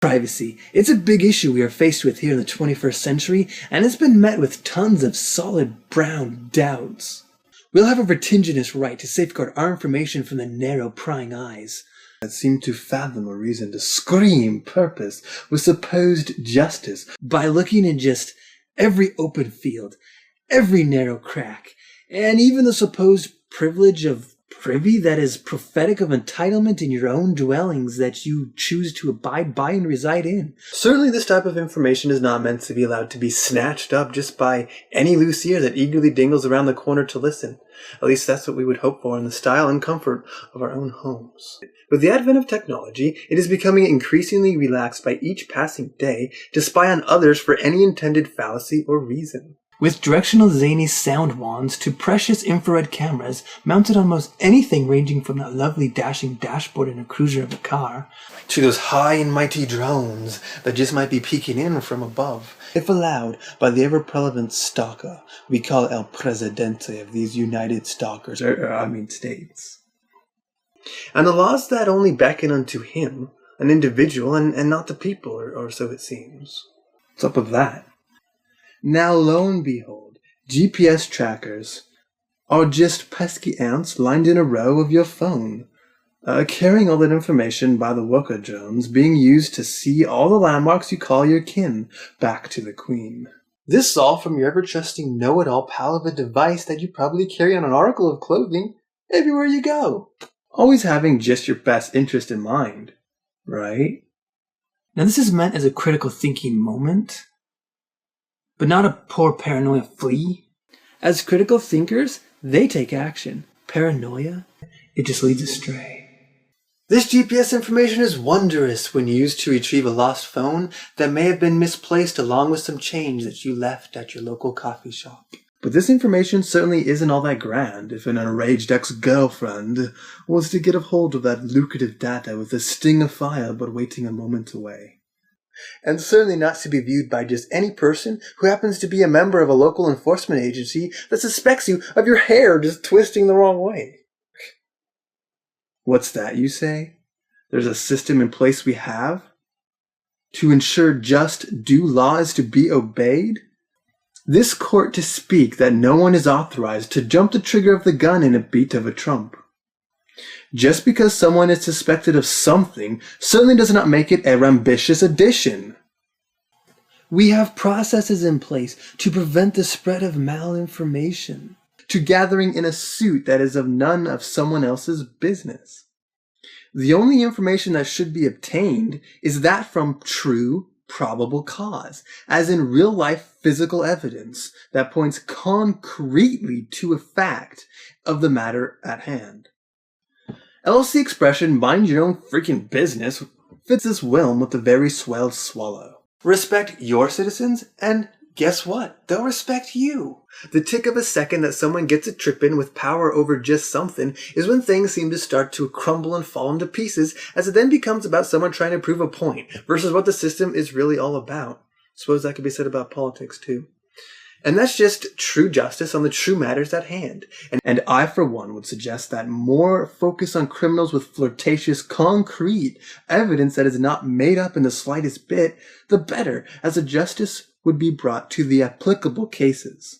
Privacy. It's a big issue we are faced with here in the 21st century, and it's been met with tons of solid brown doubts. We'll have a vertiginous right to safeguard our information from the narrow prying eyes that seem to fathom a reason to scream purpose with supposed justice by looking in just every open field, every narrow crack, and even the supposed privilege of privy that is prophetic of entitlement in your own dwellings that you choose to abide by and reside in. Certainly this type of information is not meant to be allowed to be snatched up just by any loose ear that eagerly dingles around the corner to listen. At least that's what we would hope for in the style and comfort of our own homes. With the advent of technology, it is becoming increasingly relaxed by each passing day to spy on others for any intended fallacy or reason. With directional zany sound wands to precious infrared cameras mounted on most anything ranging from that lovely dashing dashboard in a cruiser of a car to those high and mighty drones that just might be peeking in from above, if allowed by the ever-prevalent stalker we call El Presidente of these United Stalkers, states. And the laws that only beckon unto him, an individual, and not the people, or so it seems. What's up with that? Now, lo and behold, GPS trackers are just pesky ants lined in a row of your phone, carrying all that information by the worker drones being used to see all the landmarks you call your kin back to the Queen. This all from your ever-trusting know-it-all pal of a device that you probably carry on an article of clothing everywhere you go. Always having just your best interest in mind, right? Now this is meant as a critical thinking moment, but not a poor paranoia flea. As critical thinkers, they take action. Paranoia, it just leads astray. This GPS information is wondrous when used to retrieve a lost phone that may have been misplaced along with some change that you left at your local coffee shop. But this information certainly isn't all that grand if an enraged ex-girlfriend was to get a hold of that lucrative data with a sting of fire but waiting a moment away. And certainly not to be viewed by just any person who happens to be a member of a local enforcement agency that suspects you of your hair just twisting the wrong way. What's that, you say? There's a system in place we have to ensure just due law is to be obeyed? This court to speak that no one is authorized to jump the trigger of the gun in a beat of a trump. Just because someone is suspected of something certainly does not make it a rambunctious addition. We have processes in place to prevent the spread of malinformation, to gathering in a suit that is of none of someone else's business. The only information that should be obtained is that from true, probable cause, as in real-life physical evidence that points concretely to a fact of the matter at hand. Else the expression, mind your own freaking business, fits this whilm with the very swelled swallow. Respect your citizens, and guess what? They'll respect you. The tick of a second that someone gets a trip in with power over just something is when things seem to start to crumble and fall into pieces, as it then becomes about someone trying to prove a point versus what the system is really all about. Suppose that could be said about politics too. And that's just true justice on the true matters at hand. And I, for one, would suggest that more focus on criminals with flirtatious, concrete evidence that is not made up in the slightest bit, the better, as a justice would be brought to the applicable cases.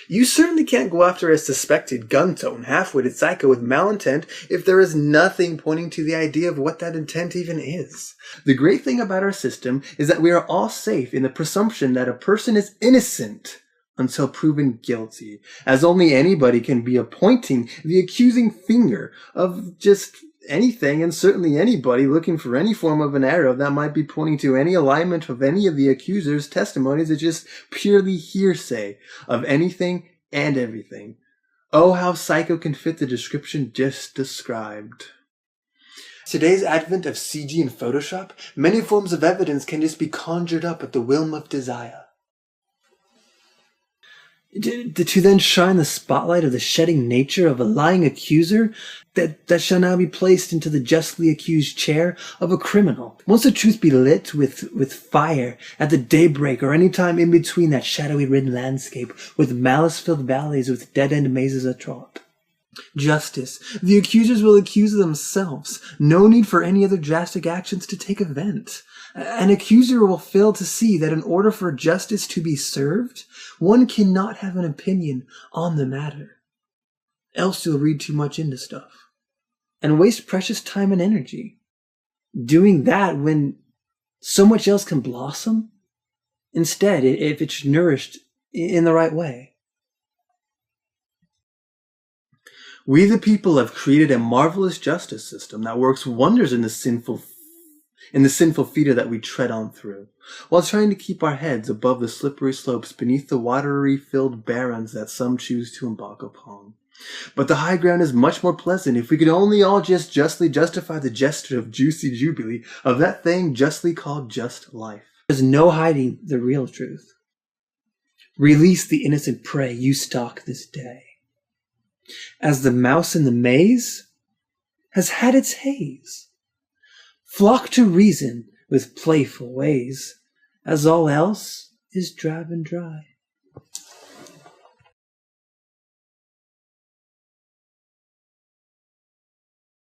You certainly can't go after a suspected gun-toting, half-witted psycho with malintent if there is nothing pointing to the idea of what that intent even is. The great thing about our system is that we are all safe in the presumption that a person is innocent until proven guilty, as only anybody can be pointing the accusing finger of just anything, and certainly anybody looking for any form of an arrow that might be pointing to any alignment of any of the accuser's testimonies is just purely hearsay of anything and everything. Oh, how psycho can fit the description just described. Today's advent of CG and Photoshop, many forms of evidence can just be conjured up at the whim of desire. To then shine the spotlight of the shedding nature of a lying accuser that shall now be placed into the justly accused chair of a criminal. Once the truth be lit with fire at the daybreak or any time in between that shadowy ridden landscape with malice-filled valleys with dead-end mazes atrop. Justice. The accusers will accuse themselves. No need for any other drastic actions to take event. An accuser will fail to see that in order for justice to be served, one cannot have an opinion on the matter. Else you'll read too much into stuff and waste precious time and energy doing that when so much else can blossom instead if it's nourished in the right way. We the people have created a marvelous justice system that works wonders in the sinful feeder that we tread on through, while trying to keep our heads above the slippery slopes beneath the watery-filled barrens that some choose to embark upon. But the high ground is much more pleasant if we could only all just justly justify the gesture of juicy jubilee of that thing justly called just life. There's no hiding the real truth. Release the innocent prey you stalk this day. As the mouse in the maze has had its haze. Flock to reason with playful ways, as all else is drab and dry.